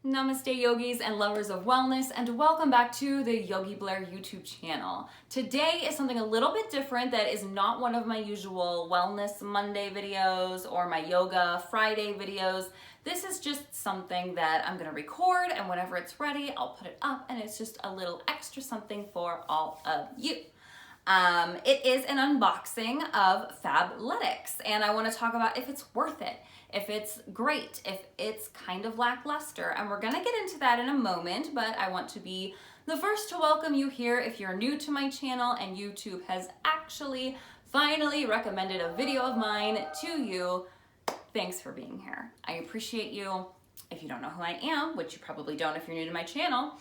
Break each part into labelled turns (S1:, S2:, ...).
S1: Namaste yogis and lovers of wellness, and welcome back to the Yogi Blair YouTube channel. Today is something a little bit different that is not one of my usual Wellness Monday videos or my Yoga Friday videos. This is just something that I'm going to record, and whenever it's ready, I'll put it up, and it's just a little extra something for all of you. It is an unboxing of Fabletics, and I want to talk about if it's worth it, if it's great, if it's kind of lackluster, and we're going to get into that in a moment, but I want to be the first to welcome you here if you're new to my channel and YouTube has actually finally recommended a video of mine to you. Thanks for being here. I appreciate you. If you don't know who I am, which you probably don't if you're new to my channel,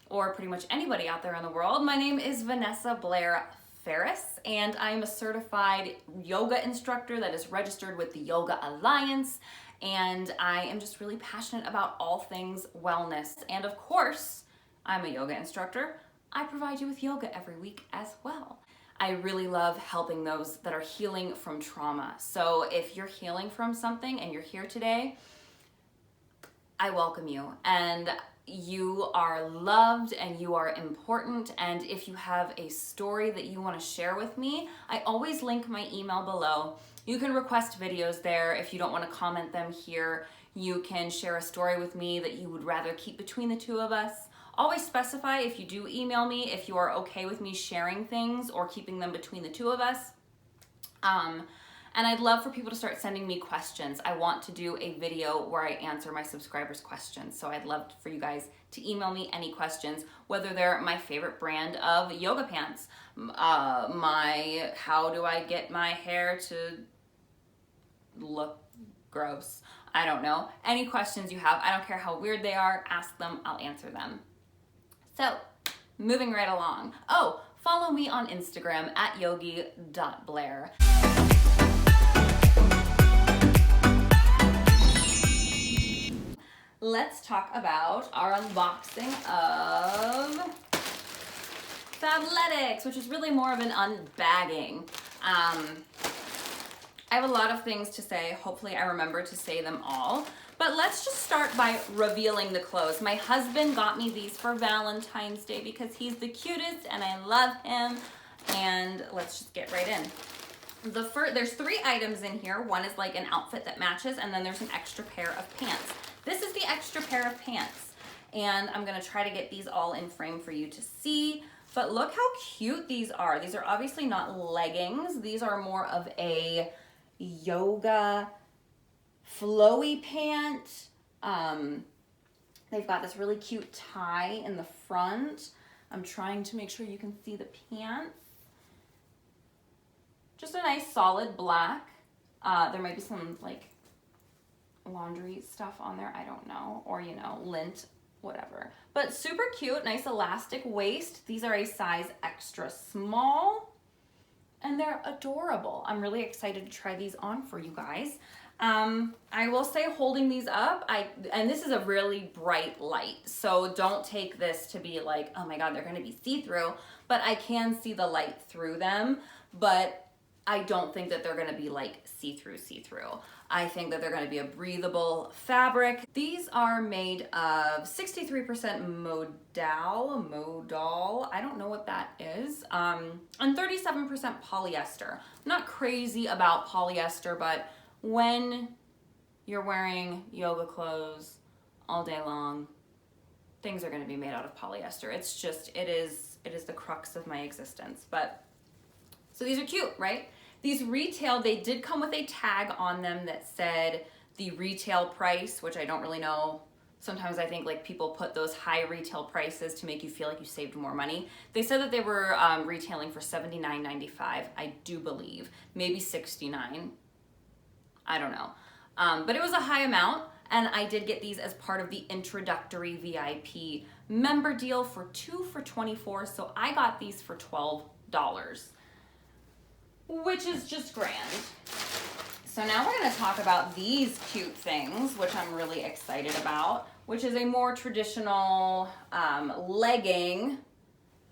S1: or pretty much anybody out there in the world, my name is Vanessa Blair Ferris, and I'm a certified yoga instructor that is registered with the Yoga Alliance, and I am just really passionate about all things wellness. And of course, I'm a yoga instructor. I provide you with yoga every week as well. I really love helping those that are healing from trauma. So if you're healing from something and you're here today, I welcome you, and you are loved and you are important. And if you have a story that you want to share with me, I always link my email below. You can request videos there. If you don't want to comment them here, you can share a story with me that you would rather keep between the two of us. Always specify if you do email me if you are okay with me sharing things or keeping them between the two of us. And I'd love for people to start sending me questions. I want to do a video where I answer my subscribers' questions. So I'd love for you guys to email me any questions, whether they're my favorite brand of yoga pants, how do I get my hair to look gross? I don't know. Any questions you have, I don't care how weird they are, ask them, I'll answer them. So, moving right along. Oh, follow me on Instagram at yogi.blair. Let's talk about our unboxing of Fabletics, which is really more of an unbagging. I have a lot of things to say. Hopefully I remember to say them all. But let's just start by revealing the clothes. My husband got me these for Valentine's Day because he's the cutest and I love him. And let's just get right in. There's 3 items in here. One is like an outfit that matches, and then there's an extra pair of pants. This is the extra pair of pants, and I'm gonna try to get these all in frame for you to see, but look how cute these are. These are obviously not leggings. These are more of a yoga flowy pant. They've got this really cute tie in the front. I'm trying to make sure you can see the pants. Just a nice solid black. There might be some like laundry stuff on there, I don't know, or lint, whatever. But super cute, nice elastic waist. These are a size extra small, and they're adorable. I'm really excited to try these on for you guys. I will say, holding these up, and this is a really bright light, so don't take this to be like, oh my god, they're gonna be see-through, but I can see the light through them, but I don't think that they're gonna be like see-through. I think that they're gonna be a breathable fabric. These are made of 63% modal, I don't know what that is, and 37% polyester. I'm not crazy about polyester, but when you're wearing yoga clothes all day long, things are gonna be made out of polyester. It's just, it is the crux of my existence. But, so these are cute, right? These retail, they did come with a tag on them that said the retail price, which I don't really know. Sometimes I think like people put those high retail prices to make you feel like you saved more money. They said that they were retailing for $79.95, I do believe. Maybe $69, I don't know. But it was a high amount, and I did get these as part of the introductory VIP member deal for 2 for $24, so I got these for $12. Which is just grand. So now we're gonna talk about these cute things, which I'm really excited about, which is a more traditional legging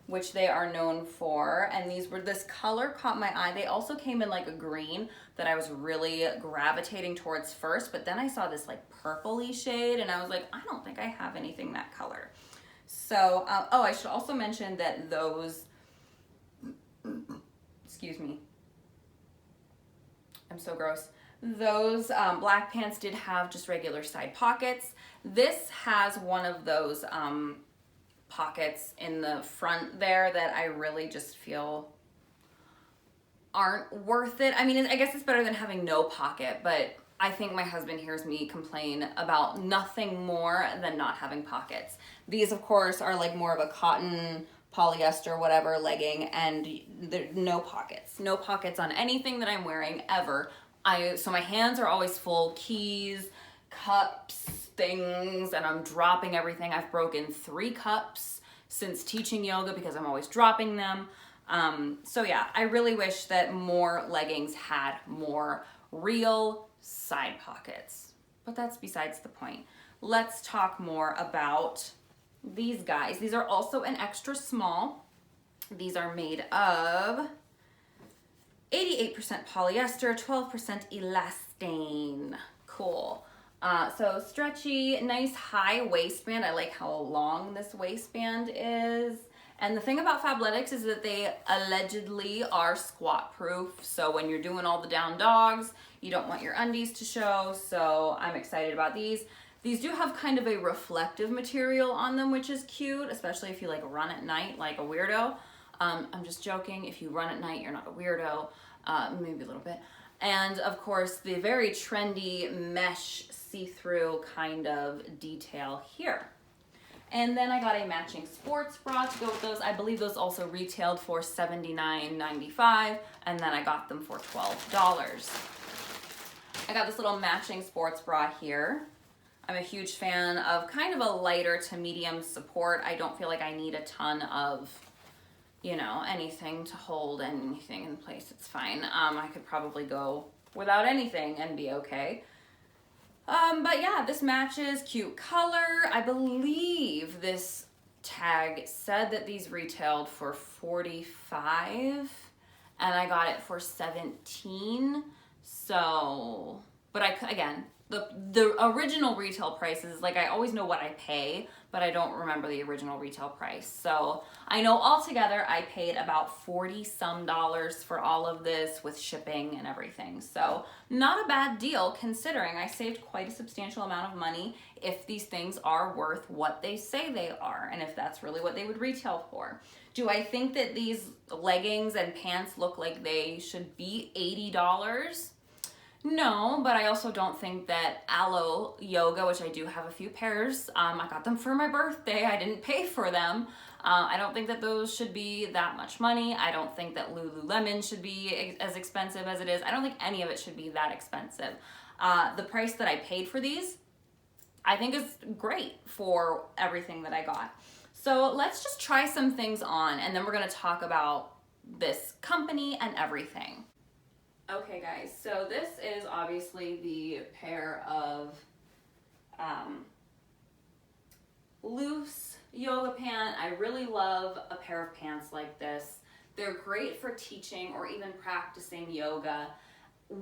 S1: which they are known for. And this color caught my eye. They also came in like a green that I was really gravitating towards first, but then I saw this like purpley shade and I was like, I don't think I have anything that color. So, oh, I should also mention that those, excuse me, I'm so gross. Those black pants did have just regular side pockets. This has one of those pockets in the front there that I really just feel aren't worth it. I mean, I guess it's better than having no pocket, but I think my husband hears me complain about nothing more than not having pockets. These, of course, are like more of a cotton, polyester, whatever legging, and there no pockets. No pockets on anything that I'm wearing ever. So my hands are always full, keys, cups, things, and I'm dropping everything. I've broken 3 cups since teaching yoga because I'm always dropping them. So yeah, I really wish that more leggings had more real side pockets, but that's besides the point. Let's talk more about these guys. These are also an extra small. These are made of 88% polyester, 12% elastane. Cool. So stretchy, nice high waistband. I like how long this waistband is. And the thing about Fabletics is that they allegedly are squat proof. So when you're doing all the down dogs, you don't want your undies to show. So I'm excited about these. These do have kind of a reflective material on them, which is cute, especially if you like run at night like a weirdo. I'm just joking. If you run at night, you're not a weirdo. Maybe a little bit. And of course, the very trendy mesh see-through kind of detail here. And then I got a matching sports bra to go with those. I believe those also retailed for $79.95, and then I got them for $12. I got this little matching sports bra here. I'm a huge fan of kind of a lighter to medium support. I don't feel like I need a ton of, you know, anything to hold anything in place. It's fine. I could probably go without anything and be okay. But yeah, this matches, cute color. I believe this tag said that these retailed for $45 and I got it for $17. So, but again, the original retail prices, like I always know what I pay, but I don't remember the original retail price. So I know altogether I paid about $40-some for all of this with shipping and everything. So not a bad deal considering I saved quite a substantial amount of money if these things are worth what they say they are and if that's really what they would retail for. Do I think that these leggings and pants look like they should be $80? No, but I also don't think that Aloe Yoga, which I do have a few pairs, I got them for my birthday, I didn't pay for them. I don't think that those should be that much money. I don't think that Lululemon should be as expensive as it is. I don't think any of it should be that expensive. The price that I paid for these, I think is great for everything that I got. So let's just try some things on and then we're gonna talk about this company and everything. Okay guys, so this is obviously the pair of loose yoga pant. I really love a pair of pants like this. They're great for teaching or even practicing yoga,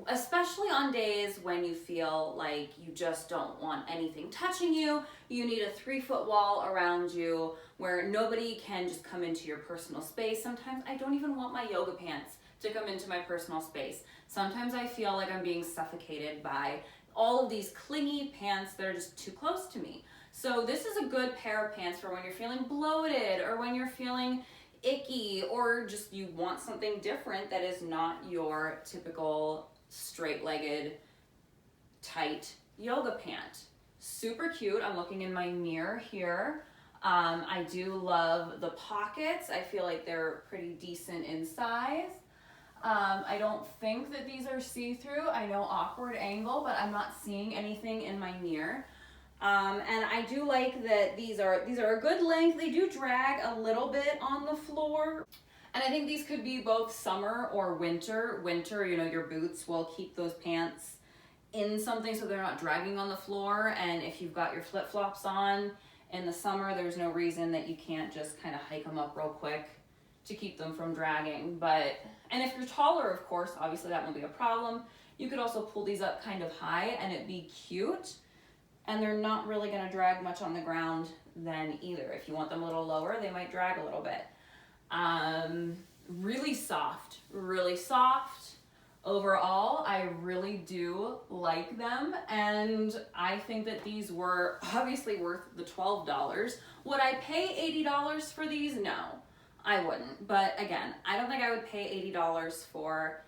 S1: especially on days when you feel like you just don't want anything touching you. You need a 3-foot wall around you where nobody can just come into your personal space. Sometimes I don't even want my yoga pants to come into my personal space. Sometimes I feel like I'm being suffocated by all of these clingy pants that are just too close to me. So this is a good pair of pants for when you're feeling bloated or when you're feeling icky or just you want something different that is not your typical straight-legged, tight yoga pant. Super cute. I'm looking in my mirror here. I do love the pockets. I feel like they're pretty decent in size. I don't think that these are see-through. I know awkward angle, but I'm not seeing anything in my mirror. And I do like that these are a good length. They do drag a little bit on the floor. And I think these could be both summer or winter. Winter, you know, your boots will keep those pants in something so they're not dragging on the floor. And if you've got your flip-flops on In the summer, there's no reason that you can't just kind of hike them up real quick to keep them from dragging. And if you're taller, of course, obviously that won't be a problem. You could also pull these up kind of high and it'd be cute. And they're not really gonna drag much on the ground then either. If you want them a little lower, they might drag a little bit. Really soft, really soft. Overall, I really do like them, and I think that these were obviously worth the $12. Would I pay $80 for these? No, I wouldn't. But again, I don't think I would pay $80 for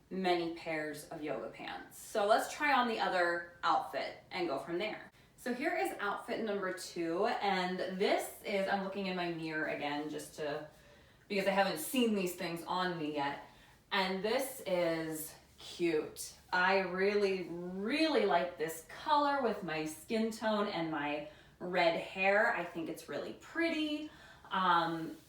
S1: many pairs of yoga pants. So let's try on the other outfit and go from there. So here is outfit number 2, and this is, I'm looking in my mirror again because I haven't seen these things on me yet. And this is cute. I really, really like this color with my skin tone and my red hair. I think it's really pretty.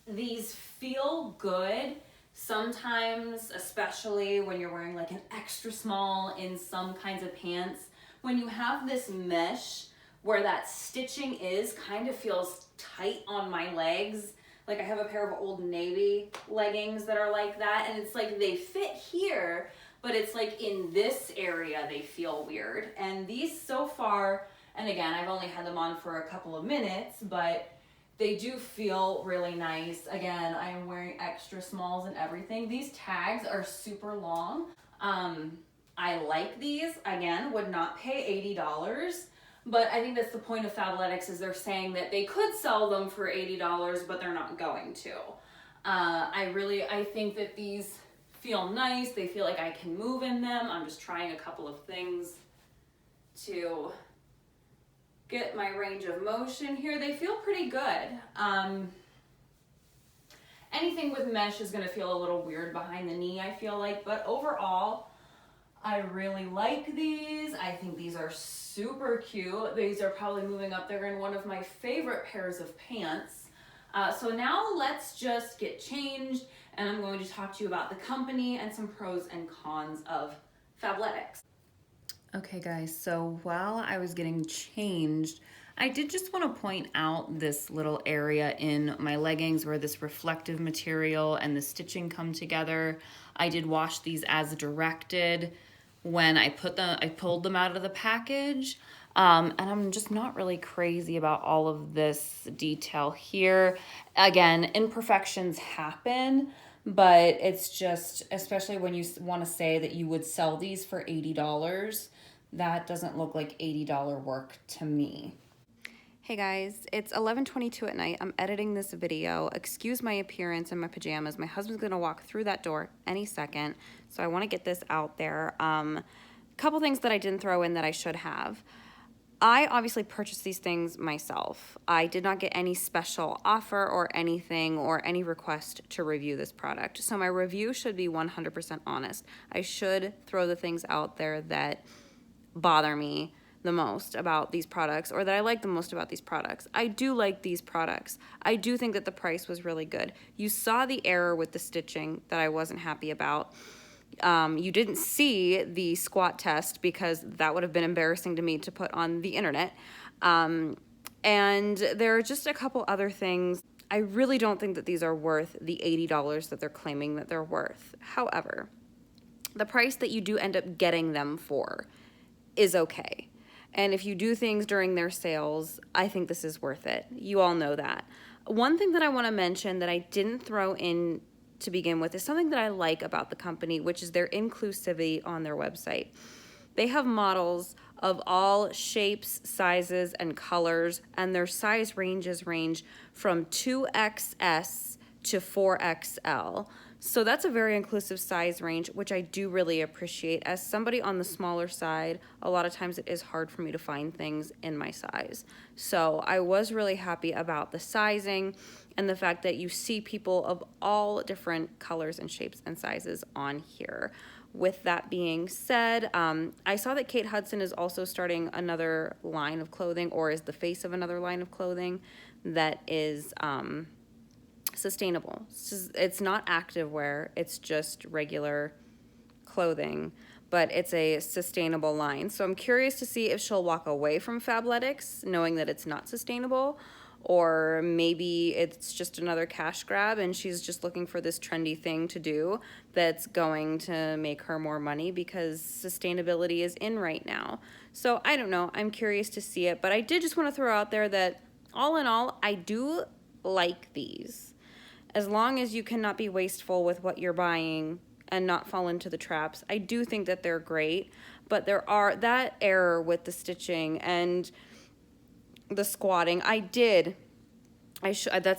S1: These feel good. Sometimes, especially when you're wearing like an extra small in some kinds of pants, when you have this mesh where that stitching is kind of feels tight on my legs. Like I have a pair of Old Navy leggings that are like that, and it's like they fit here, but it's like in this area they feel weird. And these so far, and again, I've only had them on for a couple of minutes, but they do feel really nice. Again, I am wearing extra smalls and everything. These tags are super long. I like these. Again, would not pay $80. But I think that's the point of Fabletics, is they're saying that they could sell them for $80, but they're not going to. I think that these feel nice. They feel like I can move in them. I'm just trying a couple of things to get my range of motion here. They feel pretty good. Anything with mesh is gonna feel a little weird behind the knee, I feel like, but overall, I really like these. I think these are super cute. These are probably moving up there in one of my favorite pairs of pants. So now let's just get changed, and I'm going to talk to you about the company and some pros and cons of Fabletics. Okay guys, so while I was getting changed, I did just want to point out this little area in my leggings where this reflective material and the stitching come together. I did wash these as directed when I pulled them out of the package. And I'm just not really crazy about all of this detail here. Again, imperfections happen, but it's just, especially when you want to say that you would sell these for $80, that doesn't look like $80 work to me. Hey guys, it's 11:22 at night. I'm editing this video. Excuse my appearance in my pajamas. My husband's gonna walk through that door any second, so I wanna get this out there. Couple things that I didn't throw in that I should have. I obviously purchased these things myself. I did not get any special offer or anything or any request to review this product. So my review should be 100% honest. I should throw the things out there that bother me the most about these products, or that I like the most about these products. I do like these products. I do think that the price was really good. You saw the error with the stitching that I wasn't happy about. You didn't see the squat test because that would have been embarrassing to me to put on the internet. And there are just a couple other things. I really don't think that these are worth the $80 that they're claiming that they're worth. However, the price that you do end up getting them for is okay. And if you do things during their sales, I think this is worth it. You all know that. One thing that I want to mention that I didn't throw in to begin with is something that I like about the company, which is their inclusivity on their website. They have models of all shapes, sizes, and colors, and their size ranges range from 2XS to 4XL. So that's a very inclusive size range, which I do really appreciate. As somebody on the smaller side, a lot of times it is hard for me to find things in my size. So I was really happy about the sizing and the fact that you see people of all different colors and shapes and sizes on here. With that being said, I saw that Kate Hudson is also starting another line of clothing, or is the face of another line of clothing that is sustainable. It's not active wear, it's just regular clothing.
S2: but it's a sustainable line. So I'm curious to see if she'll walk away from Fabletics knowing that it's not sustainable, or maybe it's just another cash grab and she's just looking for this trendy thing to do that's going to make her more money because sustainability is in right now. So I don't know, I'm curious to see it, but I did just want to throw out there that all in all, I do like these. As long as you cannot be wasteful with what you're buying and not fall into the traps, I do think that they're great, but there are that error with the stitching and the squatting. That's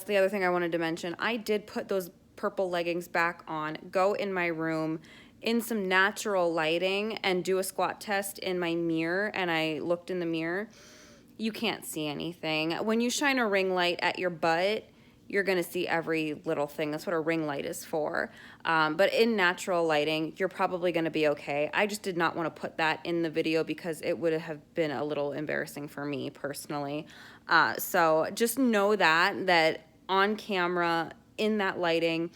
S2: the other thing I wanted to mention. I did put those purple leggings back on, go in my room in some natural lighting and do a squat test in my mirror, and I looked in the mirror. You can't see anything. When you shine a ring light at your butt, you're gonna see every little thing. That's what a ring light is for. But in natural lighting, you're probably gonna be okay. I just did not wanna put that in the video because it would have been a little embarrassing for me personally. So just know that on camera, in that lighting,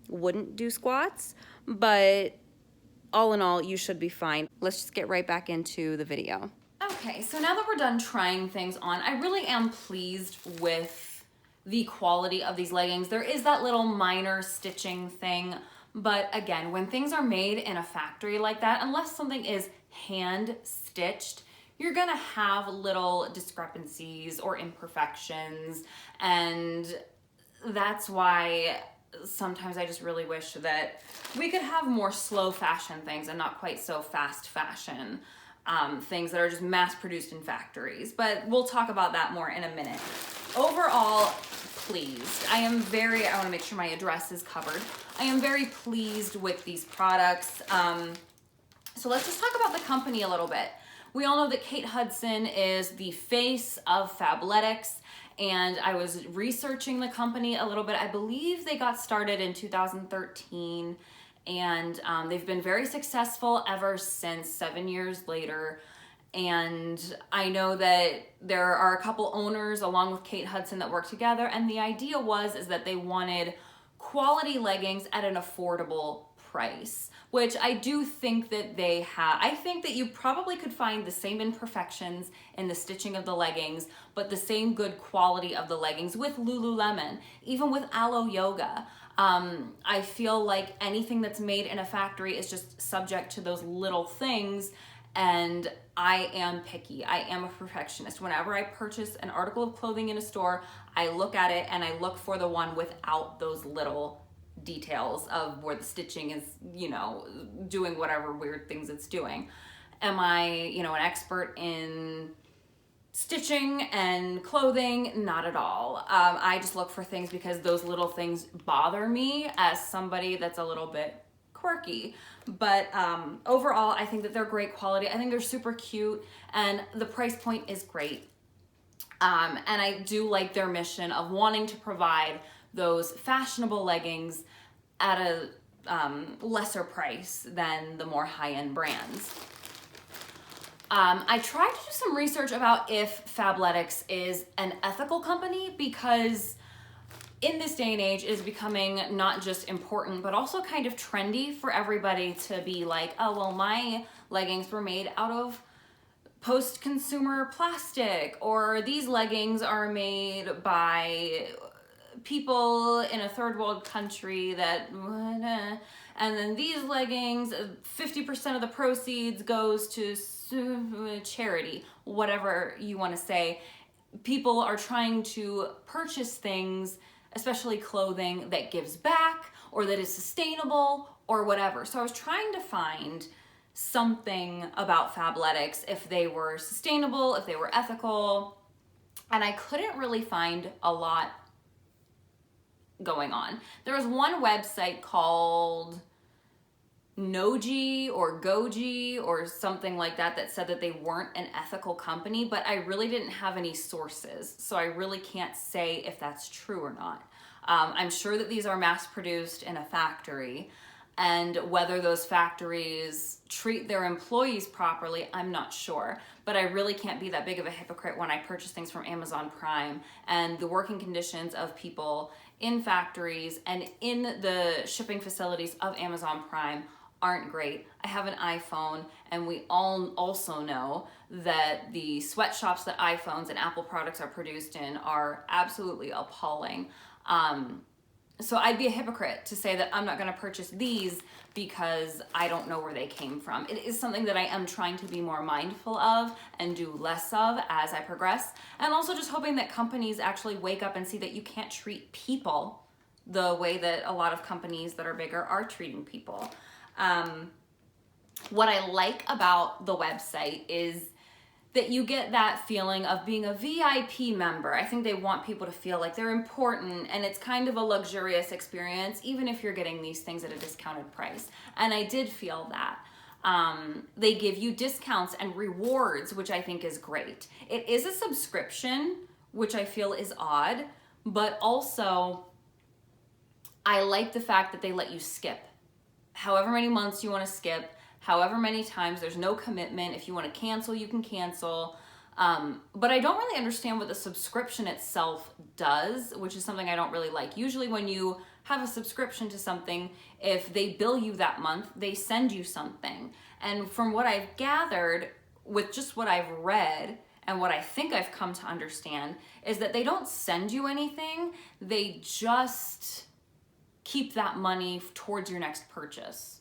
S2: wouldn't do squats, but all in all, you should be fine. Let's just get right back into the video.
S1: Okay, so now that we're done trying things on, I really am pleased with the quality of these leggings. There is that little minor stitching thing, but again, when things are made in a factory like that, unless something is hand stitched, you're gonna have little discrepancies or imperfections, and that's why sometimes I just really wish that we could have more slow fashion things and not quite so fast fashion things that are just mass produced in factories. But we'll talk about that more in a minute. Overall, pleased. I want to make sure my address is covered. I am very pleased with these products. So let's just talk about the company a little bit. We all know that Kate Hudson is the face of Fabletics, and I was researching the company a little bit. I believe they got started in 2013, and they've been very successful ever since, 7 years later. And I know that there are a couple owners along with Kate Hudson that work together, and the idea is that they wanted quality leggings at an affordable price, which I do think that they have. I think that you probably could find the same imperfections in the stitching of the leggings, but the same good quality of the leggings with Lululemon, even with Alo Yoga. I feel like anything that's made in a factory is just subject to those little things, and I am picky. I am a perfectionist. Whenever I purchase an article of clothing in a store, I look at it and I look for the one without those little details of where the stitching is, doing whatever weird things it's doing. Am I, an expert in stitching and clothing? Not at all. I just look for things because those little things bother me as somebody that's a little bit quirky. But overall, I think that they're great quality. I think they're super cute, and the price point is great. And I do like their mission of wanting to provide those fashionable leggings at a lesser price than the more high-end brands. I tried to do some research about if Fabletics is an ethical company, because in this day and age it is becoming not just important but also kind of trendy for everybody to be like, oh, well, my leggings were made out of post-consumer plastic, or these leggings are made by people in a third world country that, and then these leggings, 50% of the proceeds goes to charity, whatever you want to say. People are trying to purchase things, especially clothing, that gives back or that is sustainable or whatever. So I was trying to find something about Fabletics, if they were sustainable, if they were ethical, and I couldn't really find a lot going on. There was one website called Noji or Goji or something like that that said that they weren't an ethical company, but I really didn't have any sources, so I really can't say if that's true or not. I'm sure that these are mass produced in a factory, and whether those factories treat their employees properly, I'm not sure. But I really can't be that big of a hypocrite when I purchase things from Amazon Prime, and the working conditions of people in factories and in the shipping facilities of Amazon Prime aren't great. I have an iPhone, and we all also know that the sweatshops that iPhones and Apple products are produced in are absolutely appalling. So I'd be a hypocrite to say that I'm not going to purchase these because I don't know where they came from. It is something that I am trying to be more mindful of and do less of as I progress. And also just hoping that companies actually wake up and see that you can't treat people the way that a lot of companies that are bigger are treating people. What I like about the website is that you get that feeling of being a VIP member. I think they want people to feel like they're important, and it's kind of a luxurious experience, even if you're getting these things at a discounted price. And I did feel that. They give you discounts and rewards, which I think is great. It is a subscription, which I feel is odd, but also I like the fact that they let you skip. However many months you want to skip, however many times, there's no commitment. If you want to cancel, you can cancel. But I don't really understand what the subscription itself does, which is something I don't really like. Usually when you have a subscription to something, if they bill you that month, they send you something. And from what I've gathered, with just what I've read and what I think I've come to understand, is that they don't send you anything. They just keep that money towards your next purchase.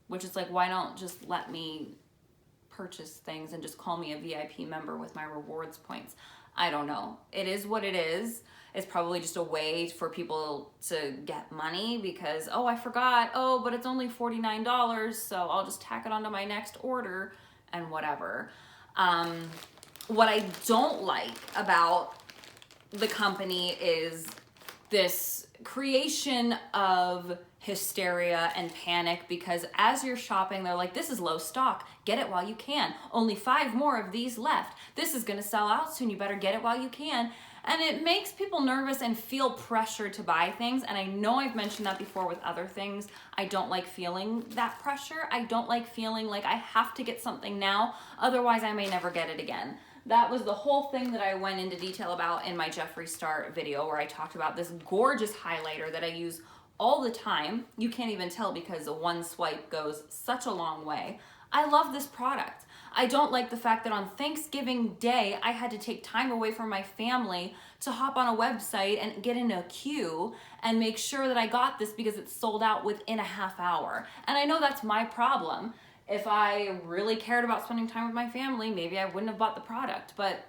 S1: Which is like, why don't just let me purchase things and just call me a VIP member with my rewards points? I don't know. It is what it is. It's probably just a way for people to get money because, oh, I forgot. Oh, but it's only $49, so I'll just tack it onto my next order and whatever. What I don't like about the company is this creation of hysteria and panic, because as you're shopping, they're like, this is low stock, get it while you can, only 5 more of these left, this is going to sell out soon, you better get it while you can. And it makes people nervous and feel pressure to buy things. And I know I've mentioned that before with other things. I don't like feeling that pressure. I don't like feeling like I have to get something now, otherwise I may never get it again. That was the whole thing that I went into detail about in my Jeffree Star video, where I talked about this gorgeous highlighter that I use all the time. You can't even tell because one swipe goes such a long way. I love this product. I don't like the fact that on Thanksgiving Day, I had to take time away from my family to hop on a website and get in a queue and make sure that I got this because it's sold out within a half hour. And I know that's my problem. If I really cared about spending time with my family, maybe I wouldn't have bought the product, but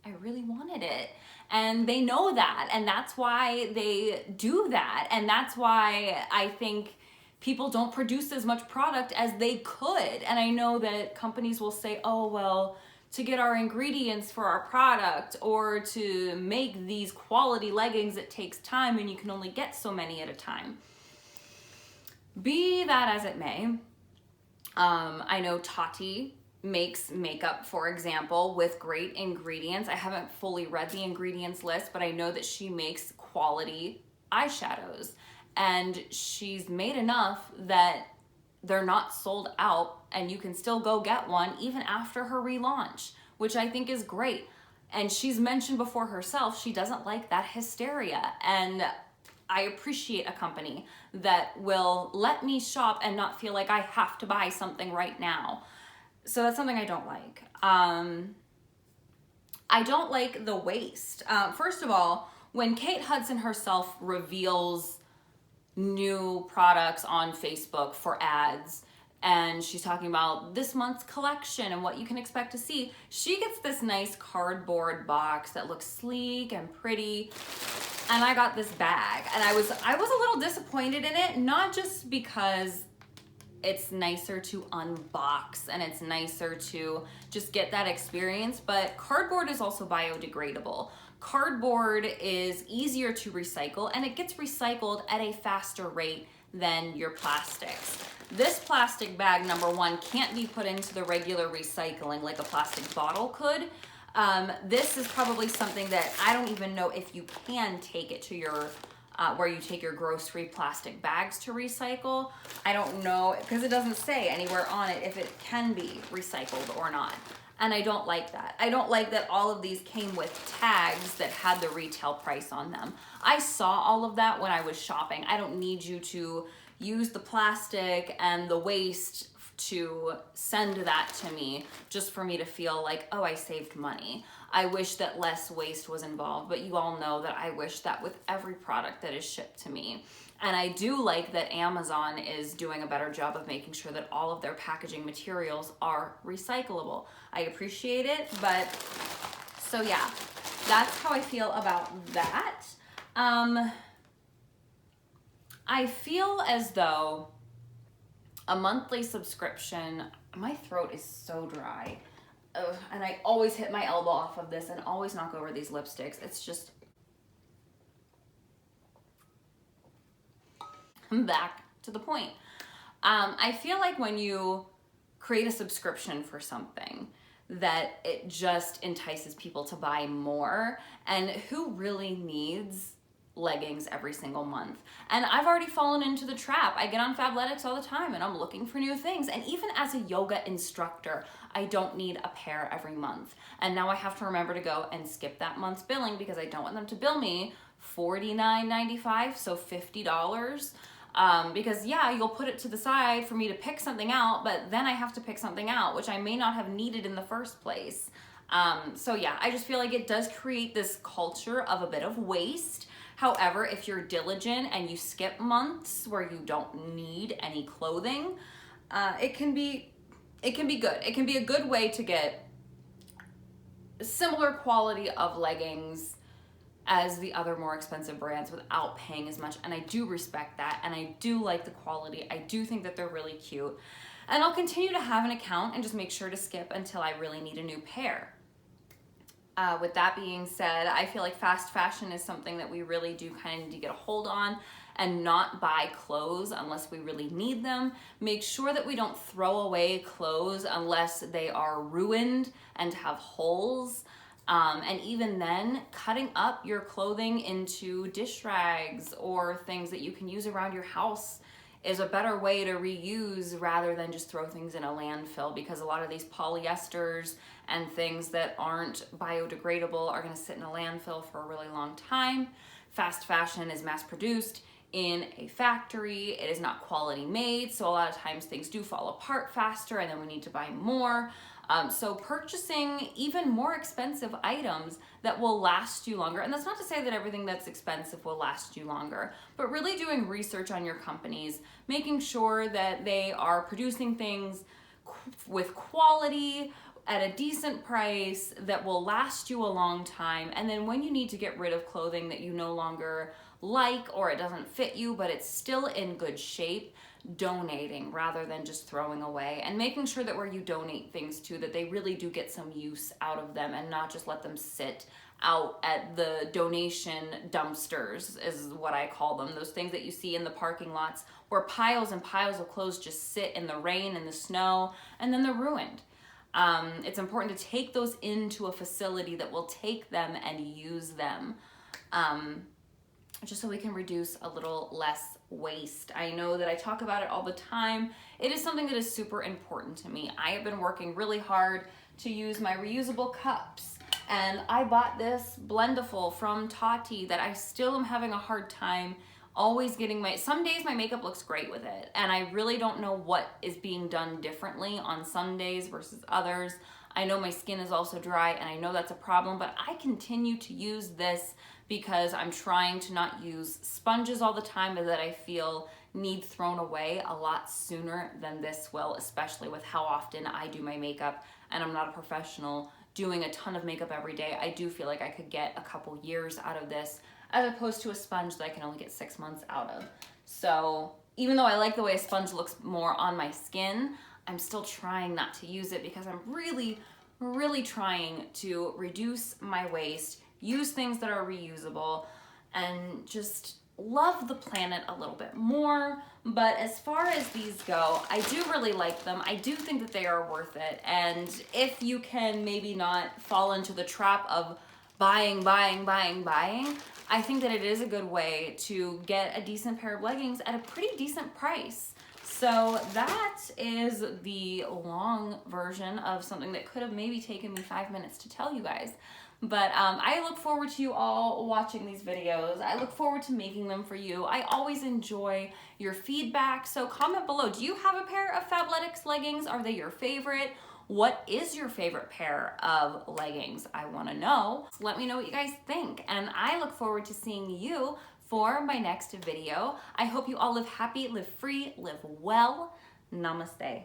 S1: I really wanted it. And they know that, and that's why they do that. And that's why I think people don't produce as much product as they could. And I know that companies will say, oh, well, to get our ingredients for our product or to make these quality leggings, it takes time and you can only get so many at a time. Be that as it may, I know Tati makes makeup, for example, with great ingredients. I haven't fully read the ingredients list, but I know that she makes quality eyeshadows. And she's made enough that they're not sold out and you can still go get one even after her relaunch, which I think is great. And she's mentioned before herself, she doesn't like that hysteria. And I appreciate a company that will let me shop and not feel like I have to buy something right now. So that's something I don't like. I don't like the waste. First of all, when Kate Hudson herself reveals new products on Facebook for ads, and she's talking about this month's collection and what you can expect to see, she gets this nice cardboard box that looks sleek and pretty. And I got this bag, and I was a little disappointed in it, not just because it's nicer to unbox and it's nicer to just get that experience, but cardboard is also biodegradable. Cardboard is easier to recycle and it gets recycled at a faster rate than your plastics. This plastic bag, number one, can't be put into the regular recycling like a plastic bottle could. This is probably something that I don't even know if you can take it to your where you take your grocery plastic bags to recycle. I don't know, because it doesn't say anywhere on it if it can be recycled or not. And I don't like that. I don't like that all of these came with tags that had the retail price on them. I saw all of that when I was shopping. I don't need you to use the plastic and the waste to send that to me just for me to feel like, oh, I saved money. I wish that less waste was involved, but you all know that I wish that with every product that is shipped to me. And I do like that Amazon is doing a better job of making sure that all of their packaging materials are recyclable. I appreciate it, but so yeah, that's how I feel about that. I feel as though a monthly subscription, my throat is so dry. Ugh, and I always hit my elbow off of this and always knock over these lipsticks. It's just, I'm back to the point. I feel like when you create a subscription for something, that it just entices people to buy more. And who really needs leggings every single month? And I've already fallen into the trap. I get on Fabletics all the time and I'm looking for new things. And even as a yoga instructor, I don't need a pair every month. And now I have to remember to go and skip that month's billing because I don't want them to bill me $49.95, so $50. Because yeah, you'll put it to the side for me to pick something out, but then I have to pick something out, which I may not have needed in the first place. So yeah, I just feel like it does create this culture of a bit of waste. However, if you're diligent and you skip months where you don't need any clothing, it can be good. It can be a good way to get similar quality of leggings as the other more expensive brands without paying as much. And I do respect that, and I do like the quality. I do think that they're really cute. And I'll continue to have an account and just make sure to skip until I really need a new pair. With that being said, I feel like fast fashion is something that we really do kind of need to get a hold on and not buy clothes unless we really need them. Make sure that we don't throw away clothes unless they are ruined and have holes. And even then, cutting up your clothing into dish rags or things that you can use around your house is a better way to reuse rather than just throw things in a landfill, because a lot of these polyesters and things that aren't biodegradable are going to sit in a landfill for a really long time. Fast fashion is mass produced in a factory. It is not quality made, so a lot of times things do fall apart faster and then we need to buy more. So purchasing even more expensive items that will last you longer, and that's not to say that everything that's expensive will last you longer, but really doing research on your companies, making sure that they are producing things with quality at a decent price that will last you a long time. And then when you need to get rid of clothing that you no longer like or it doesn't fit you but it's still in good shape, donating rather than just throwing away, and making sure that where you donate things to, that they really do get some use out of them and not just let them sit out at the donation dumpsters, is what I call them. Those things that you see in the parking lots where piles and piles of clothes just sit in the rain and the snow and then they're ruined. It's important to take those into a facility that will take them and use them, just so we can reduce a little less waste. I know that I talk about it all the time. It is something that is super important to me. I have been working really hard to use my reusable cups, and I bought this Blendiful from Tati that I still am having a hard time always getting some days my makeup looks great with it, and I really don't know what is being done differently on some days versus others. I know my skin is also dry and I know that's a problem, but I continue to use this because I'm trying to not use sponges all the time that I feel need thrown away a lot sooner than this will, especially with how often I do my makeup, and I'm not a professional doing a ton of makeup every day. I do feel like I could get a couple years out of this as opposed to a sponge that I can only get 6 months out of. So even though I like the way a sponge looks more on my skin, I'm still trying not to use it because I'm really, really trying to reduce my waste, use things that are reusable, and just love the planet a little bit more. But as far as these go, I do really like them. I do think that they are worth it. And if you can maybe not fall into the trap of buying, I think that it is a good way to get a decent pair of leggings at a pretty decent price. So that is the long version of something that could have maybe taken me 5 minutes to tell you guys. But I look forward to you all watching these videos. I look forward to making them for you. I always enjoy your feedback. So comment below. Do you have a pair of Fabletics leggings? Are they your favorite? What is your favorite pair of leggings? I want to know. So let me know what you guys think. And I look forward to seeing you for my next video. I hope you all live happy, live free, live well. Namaste.